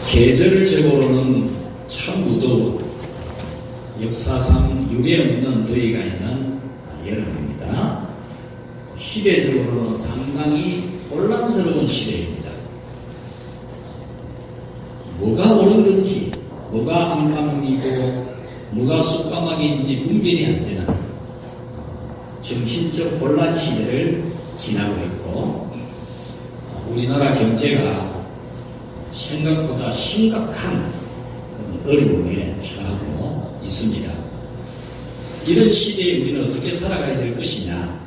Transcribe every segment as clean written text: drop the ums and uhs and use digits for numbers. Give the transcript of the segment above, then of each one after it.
계절적으로는 참 무더운 역사상 유례없는 더위가 있는 여름입니다. 시대적으로는 상당히 혼란스러운 시대입니다. 뭐가 옳은 건지, 뭐가 암까먹이고 뭐가 쑥까먹인지 분별이 안 되는 정신적 혼란 시대를 지나고 있고, 우리나라 경제가 생각보다 심각한 어려움에 처하고 있습니다. 이런 시대에 우리는 어떻게 살아가야 될 것이냐,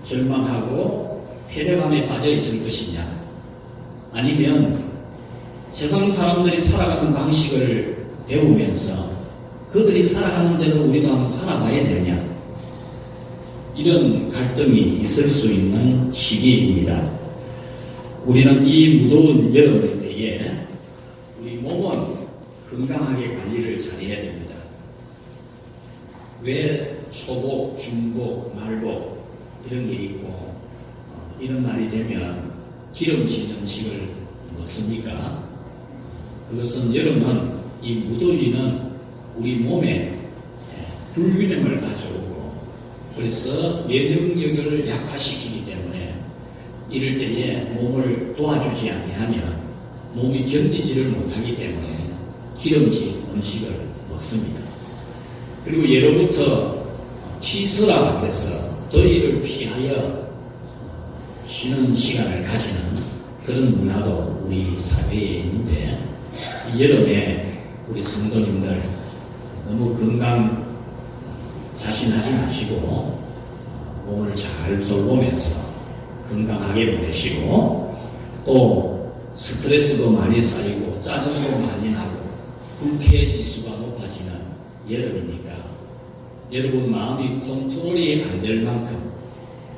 절망하고 패배감에 빠져 있을 것이냐, 아니면 세상 사람들이 살아가는 방식을 배우면서 그들이 살아가는 대로 우리도 한번 살아봐야 되느냐, 이런 갈등이 있을 수 있는 시기입니다. 우리는 이 무더운 여름의 때에 우리 몸은 건강하게 관리를 잘해야 됩니다. 왜 초복, 중복, 말복 이런 게 있고 이런 날이 되면 기름진 음식을 먹습니까? 그것은 여름은 이 무더위는 우리 몸에 불균형을 가져오고 그래서 면역력을 약화시키기 때문에 이럴 때에 몸을 도와주지 아니하면 몸이 견디지를 못하기 때문에 기름진 음식을 먹습니다. 그리고 예로부터 키스라 해서 더위를 피하여 쉬는 시간을 가지는 그런 문화도 우리 사회에 있는데, 이 여름에 우리 성도님들 너무 건강 자신하지 마시고 몸을 잘 돌보면서 건강하게 보내시고, 또 스트레스도 많이 쌓이고 짜증도 많이 나고 불쾌지수가 높아지는 여름이니까 여러분 마음이 컨트롤이 안 될 만큼,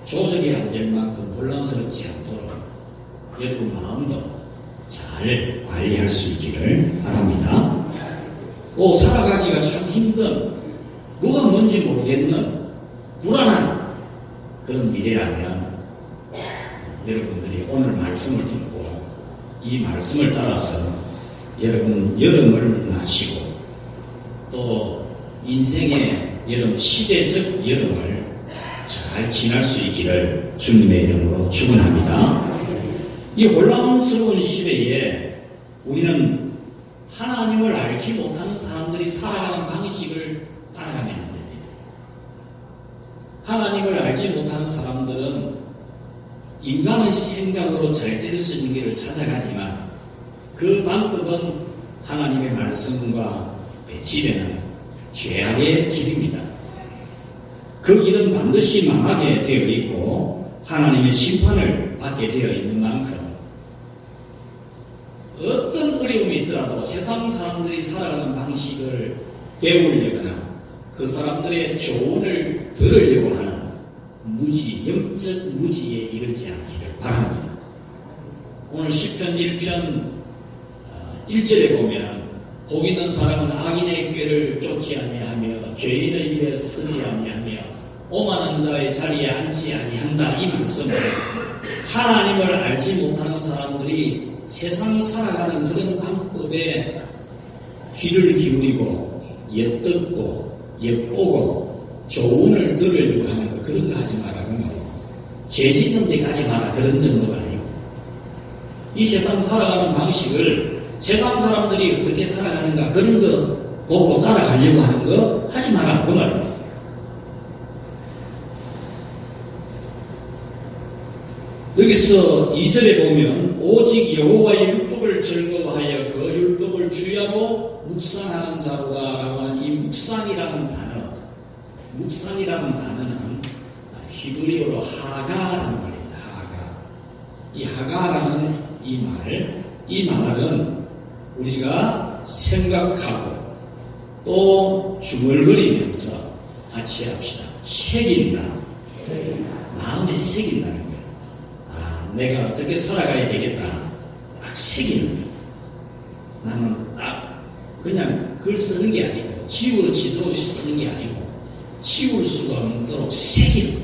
조절이 안 될 만큼 혼란스럽지 않도록 여러분 마음도 잘 관리할 수 있기를 바랍니다. 또 살아가기가 참 힘든, 뭐가 뭔지 모르겠는 불안한 그런 미래라면 여러분들이 오늘 말씀을 듣고 이 말씀을 따라서 여러분 여름을 마시고 또 인생의 여름, 시대적 여름을 잘 지날 수 있기를 주님의 이름으로 축원합니다. 이 혼란스러운 시대에 우리는 하나님을 알지 못하는 사람들이 살아가는 방식을 따라가면 안 됩니다. 하나님을 알지 못하는 사람들은 인간의 생각으로 잘 될 수 있는 길을 찾아가지만 그 방법은 하나님의 말씀과 배치되는 죄악의 길입니다. 그 길은 반드시 망하게 되어 있고 하나님의 심판을 받게 되어 있는 만큼 어떤 어려움이 있더라도 세상 사람들이 살아가는 방식을 배우려거나 그 사람들의 조언을 들으려고 하는 영적 무지에 이르지 않기를 바랍니다. 오늘 시편 1편 1절에 보면 복 있는 사람은 악인의 꾀를 쫓지 아니하며 죄인의 일에 서지 아니하며 오만한 자의 자리에 앉지 아니한다. 이 말씀은 하나님을 알지 못하는 사람들이 세상 살아가는 그런 방법에 귀를 기울이고 엿듣고 엿보고 조언을 들으려고 하는 거, 그런 거 하지 마라 그 말이에요. 죄 짓는 데 가지 마라 그런 정도가 아니고, 이 세상 살아가는 방식을 세상 사람들이 어떻게 살아가는가 그런 거 보고 따라가려고 하는 거 하지 마라 그 말입니다. 여기서 2절에 보면 오직 여호와의 율법을 즐거워하여 그 율법을 주야로 묵상하는 자로다 라고 하는 이 묵상이라는 단어는 히브리어로 하가라는 말입니다. 하가. 이 하가라는 이 말은 우리가 생각하고 또 중얼거리면서 같이 합시다. 새긴다. 마음에 새긴다는 거예요. 내가 어떻게 살아가야 되겠다. 딱 새기는 거예요. 나는 딱 그냥 글 쓰는 게 아니고 지우치도록 쓰는 게 아니고 지울 수가 없도록 새기는 거예요.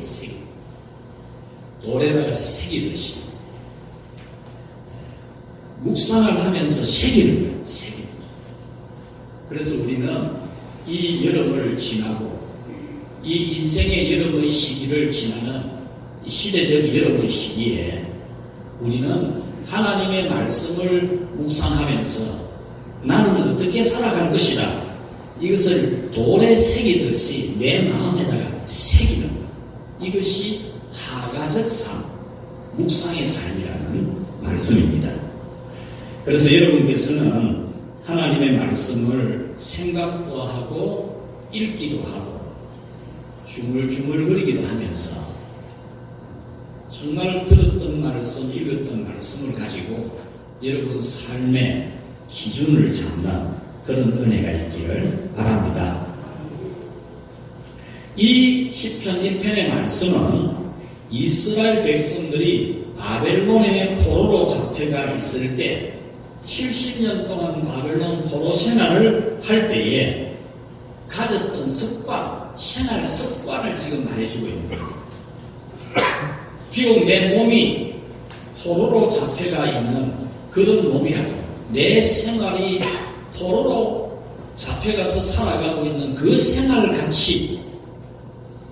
돌에다가 새기듯이 묵상을 하면서 새기는 거예요. 새기는 거예요. 그래서 우리는 이 여름을 지나고 이 인생의 여름의 시기를 지나는 시대적 여름의 시기에 우리는 하나님의 말씀을 묵상하면서 나는 어떻게 살아갈 것이다. 이것을 돌에 새기듯이 내 마음에다가 새기는 것. 이것이 하가적 삶, 묵상의 삶이라는 말씀입니다. 그래서 여러분께서는 하나님의 말씀을 생각도 하고 읽기도 하고 중얼중얼거리기도 하면서 정말 들었던 말씀, 읽었던 말씀을 가지고 여러분 삶의 기준을 잡는 그런 은혜가 있기를 바랍니다. 이 시편 1편의 말씀은 이스라엘 백성들이 바벨론의 포로로 잡혀가 있을 때 70년 동안 바벨론 포로 생활을 할 때에 가졌던 습관, 생활 습관을 지금 말해주고 있는 겁니다. 비록 내 몸이 포로로 잡혀가 있는 그런 몸이라도 내 생활이 포로로 잡혀가서 살아가고 있는 그 생활을 같이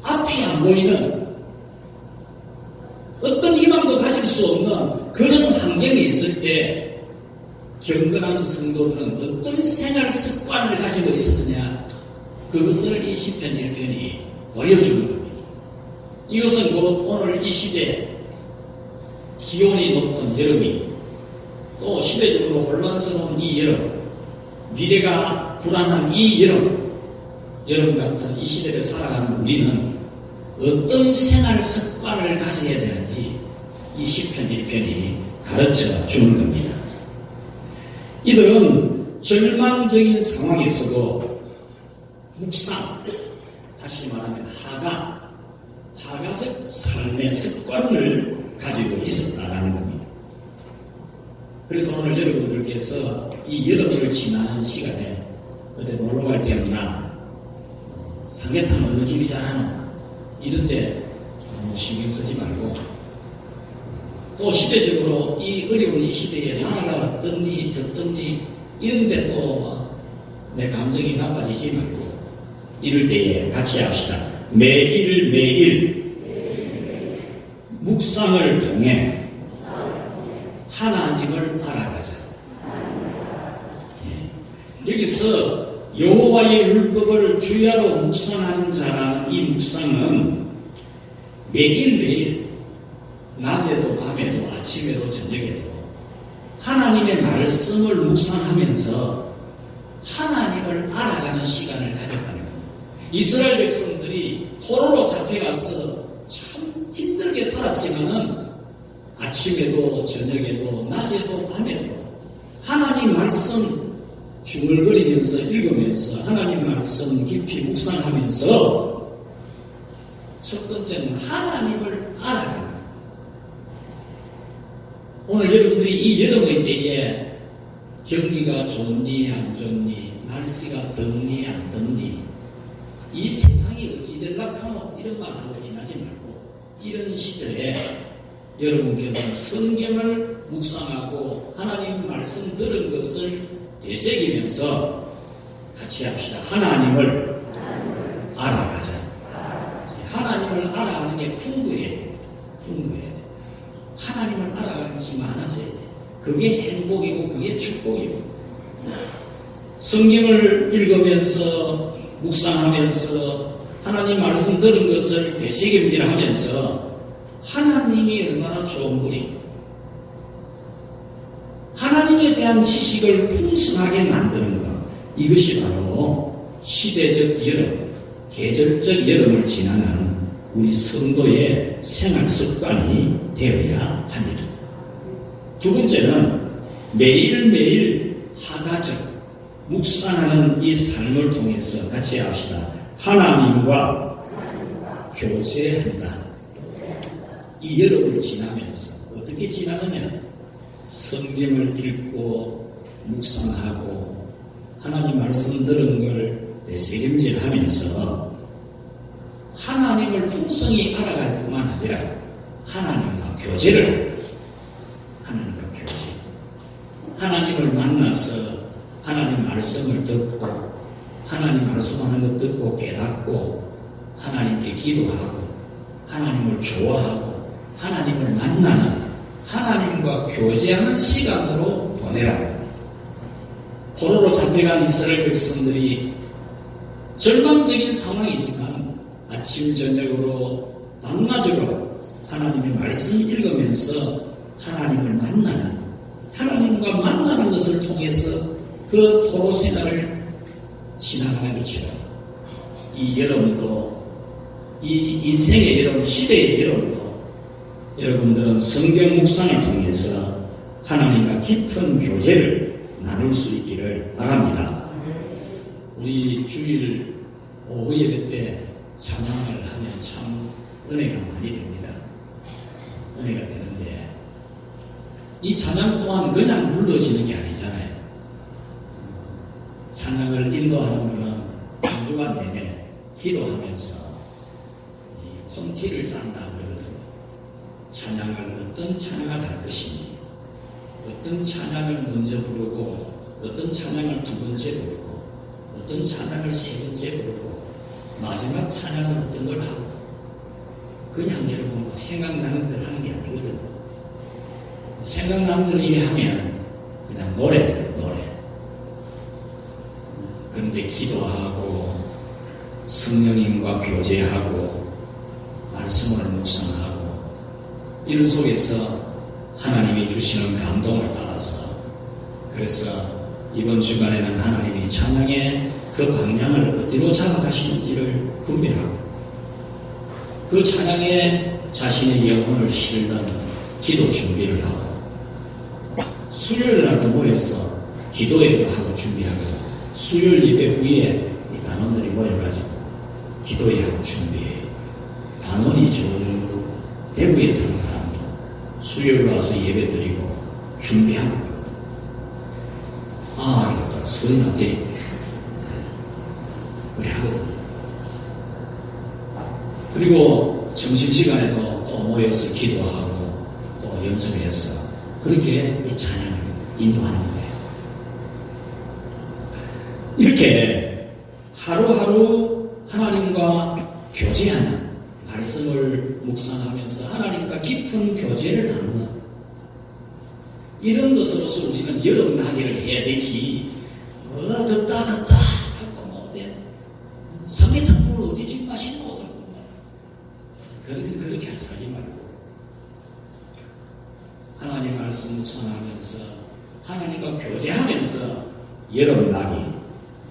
앞이 안 보이는 어떤 희망도 가질 수 없는 그런 환경에 있을 때 경건한 성도들은 어떤 생활 습관을 가지고 있었느냐, 그것을 이 시편 1편이 보여주는 겁니다. 이것은 곧 오늘 이 시대 기온이 높은 여름이 또 시대적으로 혼란스러운 이 여름, 미래가 불안한 이 여름 같은 이 시대를 살아가는 우리는 어떤 생활 습관을 가져야 되는지 이 시편 1편이 가르쳐 주는 겁니다. 이들은 절망적인 상황에서도 묵상, 다시 말하면 하가적 삶의 습관을 가지고 있었다라는 겁니다. 그래서 오늘 여러분들께서 이 여름을 지나는 시간에 어디 놀러 갈 때 없나, 삼계탕 어느 집이 잘하노, 이런데 너무 신경 쓰지 말고, 또 시대적으로 이 어려운 이 시대에 나라가 어떻니 저떻니 이런데 또 내 감정이 나빠지지 말고 이럴 때에 같이 합시다. 매일 묵상을 통해 하나님을 알아가자. 여기서 여호와의 율법을 주야로 묵상하는 자라는 이 묵상은 매일매일 낮에도 밤에도 아침에도 저녁에도 하나님의 말씀을 묵상하면서 하나님을 알아가는 시간을 가졌다는 겁니다. 이스라엘 백성들이 포로로 잡혀가서 참 힘들게 살았지만은 아침에도 저녁에도 낮에도 밤에도 하나님 말씀 중얼거리면서 읽으면서 하나님 말씀 깊이 묵상하면서 첫 번째는 하나님을 알아가는. 오늘 여러분들이 이 여름의 때에 경기가 좋니 안 좋니, 날씨가 덥니 안 덥니, 이 세상이 어찌 될락하노 이런 말 하고 지나지 말고 이런 시절에 여러분께서 성경을 묵상하고 하나님 말씀 들은 것을 되새기면서 같이 합시다. 하나님을 알아가자. 하나님을 알아가는 게 풍부해야 됩니다. 풍부해야 됩니다. 하나님을 알아가는 것이 많아져야 돼요. 그게 행복이고 그게 축복이고, 성경을 읽으면서 묵상하면서 하나님 말씀 들은 것을 되새김질하면서 하나님이 얼마나 좋은 분인가, 하나님에 대한 지식을 풍성하게 만드는 것, 이것이 바로 시대적 여름, 계절적 여름을 지나는 우리 성도의 생활 습관이 되어야 합니다. 두 번째는 매일매일 하가적 묵상하는 이 삶을 통해서 같이 합시다. 하나님과 교제한다. 이 여름을 지나면서 어떻게 지나느냐? 성경을 읽고 묵상하고 하나님 말씀 들은 걸 되새김질하면서 하나님을 풍성히 알아갈 뿐만 아니라 하나님과 교제를 합니다. 하나님과 교제. 하나님을 만나서 하나님 말씀을 듣고 하나님 말씀하는 것 듣고 깨닫고 하나님께 기도하고 하나님을 좋아하고 하나님을 만나는 하나님과 교제하는 시간으로 보내라. 포로로 잡혀간 이스라엘 백성들이 절망적인 상황이지만 아침 저녁으로 밤낮으로 하나님의 말씀 읽으면서 하나님을 만나는 하나님과 만나는 것을 통해서 그 포로 생활을 지나가는 것이죠. 이 여러분도 이 인생의 여러분 시대의 여러분도 여러분들은 성경 묵상을 통해서 하나님과 깊은 교제를 나눌 수 있기를 바랍니다. 우리 주일 오후 예배 때 찬양을 하면 참 은혜가 많이 됩니다. 은혜가 되는데 이 찬양 또한 그냥 불러지는 게 아니잖아요. 찬양을 인도하는 분은 한 주간 내내 기도하면서 이 콘티를 짠다 그러거든요. 찬양을 어떤 찬양을 할 것인지 어떤 찬양을 먼저 부르고 어떤 찬양을 두 번째 부르고 어떤 찬양을 세 번째 부르고 마지막 찬양은 어떤 걸 하고 그냥 여러분 생각나는 대로 하는 게 아니거든요. 생각나는 대로 이래 하면 그냥 노래입니다. 노래. 그런데 기도하고 성령님과 교제하고 말씀을 묵상하고 이런 속에서 하나님이 주시는 감동을 따라서 그래서 이번 주간에는 하나님이 찬양의 그 방향을 어디로 잡아가시는지를 분별하고 그 찬양에 자신의 영혼을 실는 기도 준비를 하고 수요일날도 모여서 기도회도 하고 준비하거든요. 수요일 예배 후에 이 단원들이 모여가지고 기도회하고 준비해. 단원이 저 대구에 사는 사람도 수요일 와서 예배 드리고 준비하는 거거든요. 아, 이거 딱 소리나 드리고 그래 하거든요. 그리고 점심시간에도 또 모여서 기도하고 또 연습해서 그렇게 이 찬양을 인도하는 거예요. 이렇게 하루하루 하나님과 교제하는 말씀을 묵상하면서 하나님과 깊은 교제를 나누는 이런 것으로서 우리는 여름 나기를 해야 되지. 덥다 자꾸 뭐 삼계탕국을 어디 집 마시노 자꾸 그렇게 살지 말고 하나님 말씀 묵상하면서 하나님과 교제하면서 여름 나기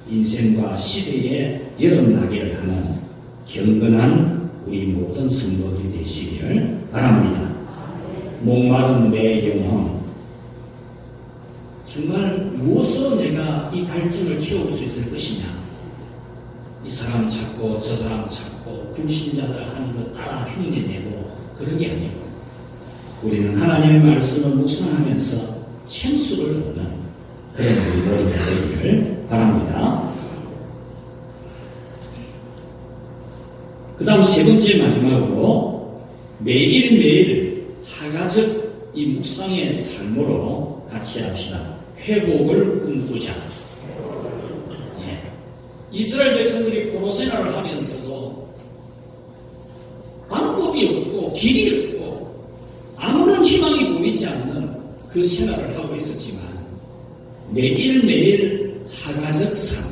인생과 시대의 여름 나기를 하는 경건한 우리 모든 성도들이 되시기를 바랍니다. 목마른 내 영혼 정말 무엇으로 내가 이 갈증을 채울 수 있을 것이냐. 이 사람 찾고 저 사람 찾고 불신자들 하는 거 따라 흉내내고 그런 게 아니고 우리는 하나님의 말씀을 묵상하면서 생수를 얻는 그런 우리 머리가 되기를 바랍니다. 그 다음 세 번째 마지막으로 매일매일 하가적 이 묵상의 삶으로 같이 합시다. 회복을 꿈꾸자. 네. 이스라엘 백성들이 포로 생활을 하면서도 방법이 없고 길이 없고 아무런 희망이 보이지 않는 그 생활을 하고 있었지만 매일매일 하가적 삶,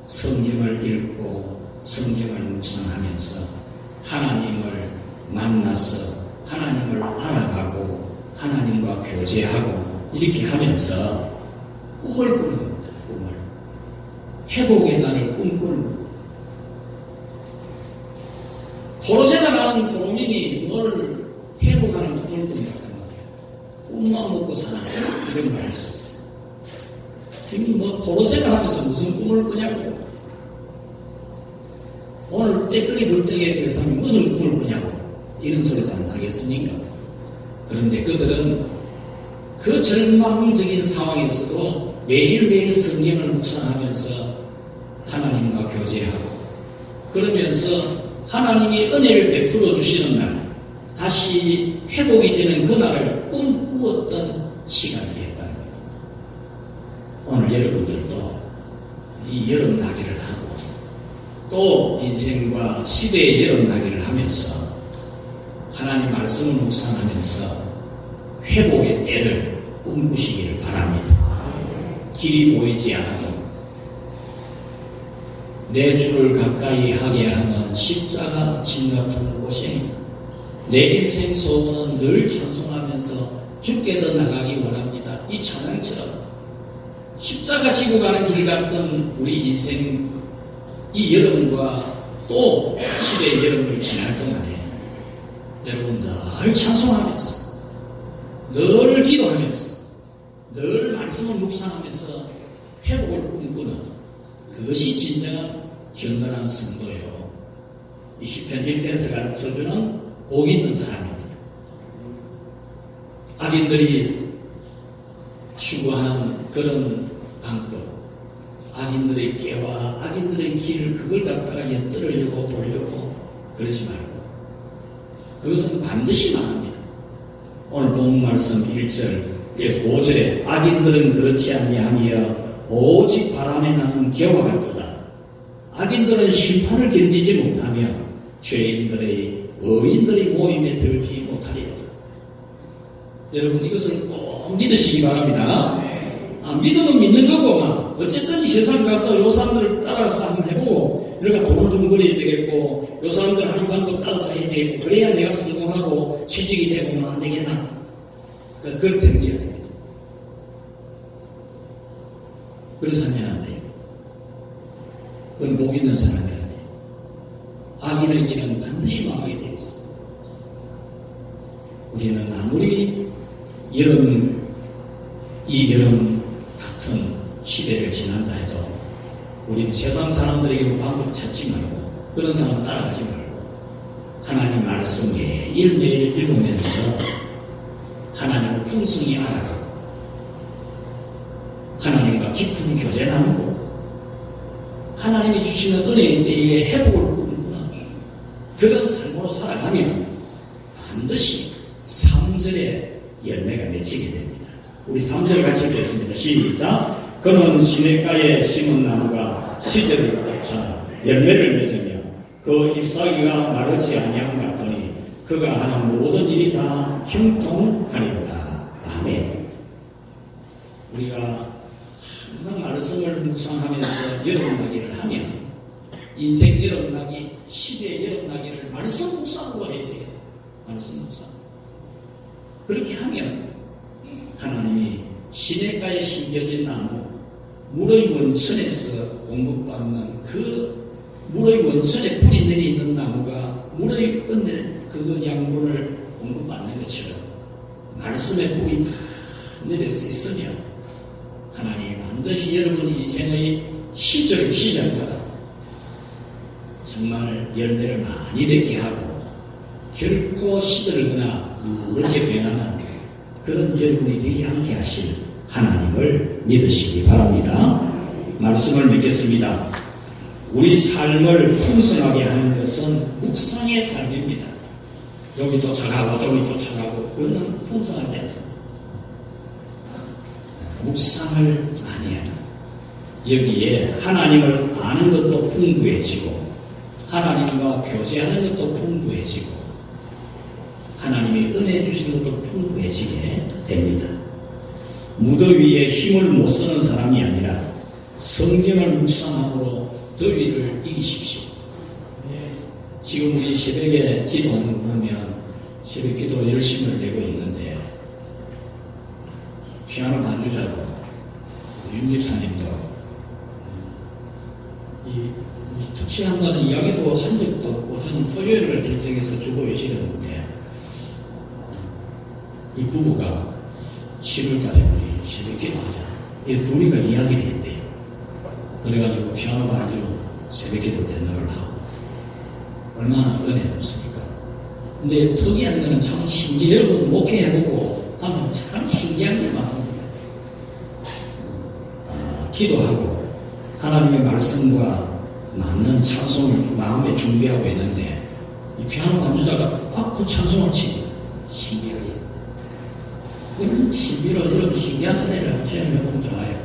성경을 읽고 성경을 묵상하면서 하나님을 만나서 하나님을 알아가고 하나님과 교제하고 이렇게 하면서 꿈을 꾸는 겁니다. 꿈을. 회복의 날을 꿈꾸는 겁니다. 포로생활하는 포로민이 뭘 회복하는 꿈을 꾼다고 말이에요. 꿈만 먹고 사는 이런 말을 썼어요. 지금 뭐 포로생활하면서 무슨 꿈을 꾸냐고. 오늘 때끌이 걱정에 그 사람이 무슨 꿈을 꾸냐고. 이런 소리도 안 나겠습니까? 그런데 그들은 그 절망적인 상황에서도 매일매일 성경을 묵상하면서 하나님과 교제하고 그러면서 하나님이 은혜를 베풀어 주시는 날 다시 회복이 되는 그날을 꿈꾸었던 시간이 했다는 겁니다. 오늘 여러분들도 이 여름 나기를 하고 또 인생과 시대의 여름 나기를 하면서 하나님 말씀을 묵상하면서 회복의 때를 꿈꾸시기를 바랍니다. 길이 보이지 않아도 내 주를 가까이 하게 하는 십자가 짐 같은 고생입니다. 내 인생 소원은 늘 찬송하면서 주께 더 나가기 원합니다. 이 찬양처럼 십자가 지고 가는 길 같은 우리 인생 이 여름과 또 시대의 여름을 지날 동안에 여러분 늘 찬송하면서 늘 기도하면서 늘 말씀을 묵상하면서 회복을 꿈꾸는 그것이 진정한 경건한 성도예요. 이 시편 1편에서 가르쳐주는 복 있는 사람입니다. 악인들이 추구하는 그런 방법, 악인들의 깨와 악인들의 길을 그걸 갖다가 엿들으려고 보려고 그러지 말고 그것은 반드시 망합니다. 오늘 본 말씀 1절 그래서 5절에 악인들은 그렇지 아니하며 오직 바람에 나는 겨와 같도다. 악인들은 심판을 견디지 못하며 죄인들의 의인들의 모임에 들지 못하리로다. 여러분 이것을 꼭 믿으시기 바랍니다. 믿으면 믿는 거고 어쨌든 이 세상 가서 요 사람들을 따라서 한번 해보고 우리가 돈을 좀 벌어야 되겠고 요 사람들 하는 방법 따라서 해야 되겠고 그래야 내가 성공하고 취직이 되고 안 되겠나. 그걸 덤겨야 됩니다. 그래서 하냐 안 돼요. 그건 복 있는 사람이 아니에요. 악인에게는 반드시 망하게 되어 있어요. 우리는 아무리 이 여름 같은 시대를 지난다 해도 우리는 세상 사람들에게 방법 찾지 말고 그런 사람 따라가지 말고 하나님 말씀 매일매일 읽으면서 하나님을 풍성히 알아가고 하나님과 깊은 교제 나누고 하나님이 주시는 은혜의 때에 회복을 꿈꾸는 그런 삶으로 살아가면 반드시 3절의 열매가 맺히게 됩니다. 우리 3절 같이 읽겠습니다. 시작. 그는 시냇가에 심은 나무가 시절을 쫓아 열매를 맺으며 그 잎사귀가 마르지 아니함 같더니 그가 하는 모든 일이 다 형통하리로다. 아멘. 우리가 항상 말씀을 묵상하면서 여름나기를 하면 인생 여름나기, 시대의 여름나기를 말씀 묵상으로 해야 돼요. 말씀 묵상. 그렇게 하면 하나님이 시냇가에 심겨진 나무, 물의 원천에서 공급받는 그 물의 원천에 뿌리 내리 있는 나무가 물의 그 양분을 공급받는 것처럼 말씀의 뿌리 내려서 있으면 하나님이 반드시 여러분 인생의 시작마다 정말 열매를 많이 맺게 하고 결코 시들거나 그렇게 변하는 그런 여러분이 되지 않게 하실 하나님을 믿으시기 바랍니다. 말씀을 믿겠습니다. 우리 삶을 풍성하게 하는 것은 묵상의 삶입니다. 여기 쫓아가고 저기 쫓아가고 그거는 풍성하지 않습니다. 묵상을 많이 하는 여기에 하나님을 아는 것도 풍부해지고 하나님과 교제하는 것도 풍부해지고 하나님이 은혜 주시는 것도 풍부해지게 됩니다. 무더위에 힘을 못 쓰는 사람이 아니라 성경을 묵상함으로 더위를 이기십시오. 지금 우리 새벽에 기도하는 거 보면 새벽 기도 열심을 내고 있는데 피아노 반주자도 윤 집사님도 이 특시한다는 이야기도 한 적도 없고 저는 토요일을 결정해서 주고 계시는데 이 부부가 7월달에 우리 새벽 기도하자. 이 둘이가 이야기를 했대요. 그래가지고 피아노 반주 새벽 기도 때 늘 하고 얼마나 은혜 없습니까? 근데 특이한 거는 참 신기해요. 여러분 목회해보고 하면 참 신기한 게 많습니다. 기도하고 하나님의 말씀과 맞는 찬송을 마음에 준비하고 있는데 이 피아노 반주자가 막 그 찬송을 치고 신기하게 그런 신비로 이런 신기한 은혜를 체험해보면 좋아요.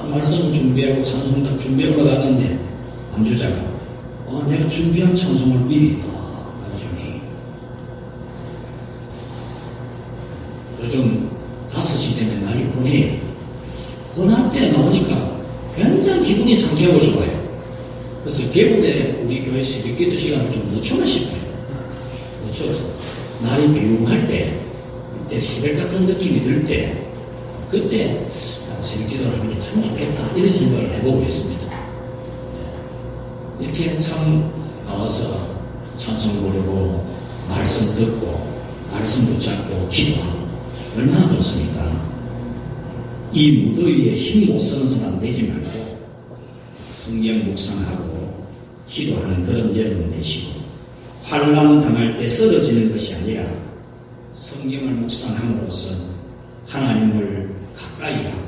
딱 말씀 준비하고 찬송 딱 준비하고 가는데 안주자가 내가 준비한 찬송을 미리 나중에 요즘 5시 되면 날이 보내요. 혼할 때 나오니까 굉장히 기분이 상쾌하고 좋아요. 그래서 계곡에 우리 교회 새벽기도 시간을 좀 늦추고 싶어요. 늦춰서 날이 비움할 때, 그때 새벽 같은 느낌이 들 때, 그때 새벽기도를 하는 게 참 좋겠다 이런 생각을 해보고 있습니다. 이렇게 참 나와서 찬송 부르고 말씀 듣고 말씀 붙잡고 기도하고 얼마나 좋습니까? 이 무더위에 힘 못 쓰는 사람 되지 말고 성경 묵상하고 기도하는 그런 여러분 되시고, 환난 당할 때 쓰러지는 것이 아니라 성경을 묵상함으로써 하나님을 가까이 하고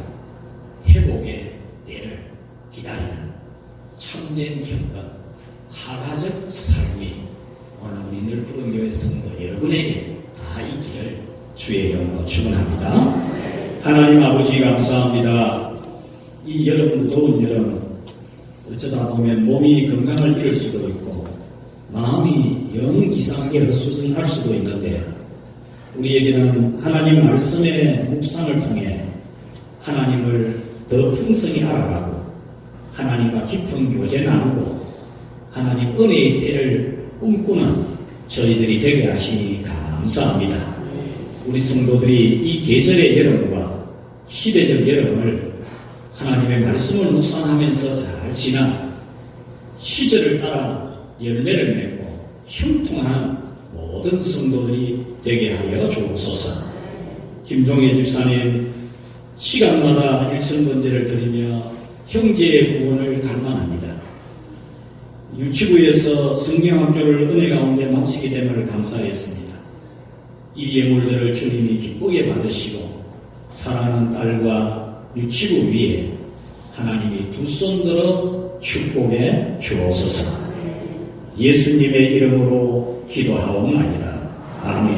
회복의 때를 기다리는 참된 경건 하나적 삶이 오늘 우리 늘 푸른 교회 성도 여러분에게 다 있기를 주의 이름으로 축원합니다. 하나님 아버지 감사합니다. 이 여름, 더운 여름 어쩌다 보면 몸이 건강을 잃을 수도 있고 마음이 영 이상하게 헛수선할 수도 있는데, 우리에게는 하나님 말씀의 묵상을 통해 하나님을 더 풍성히 알아가고 하나님과 깊은 교제 나누고 하나님 은혜의 때를 꿈꾸는 저희들이 되게 하시니 감사합니다. 우리 성도들이 이 계절의 여름과 시대적 여름을 하나님의 말씀을 묵상하면서 잘 지나 시절을 따라 열매를 맺고 형통하는 모든 성도들이 되게 하여 주옵소서. 김종혜 집사님, 시간마다 일천번제를 드리며 형제의 구원을 갈망합니다. 유치부에서 성경학교를 은혜 가운데 마치게 됨을 감사했습니다. 이 예물들을 주님이 기쁘게 받으시고 사랑하는 딸과 유치부 위에 하나님이 두 손 들어 축복해 주옵소서. 예수님의 이름으로 기도하옵나이다. 아멘.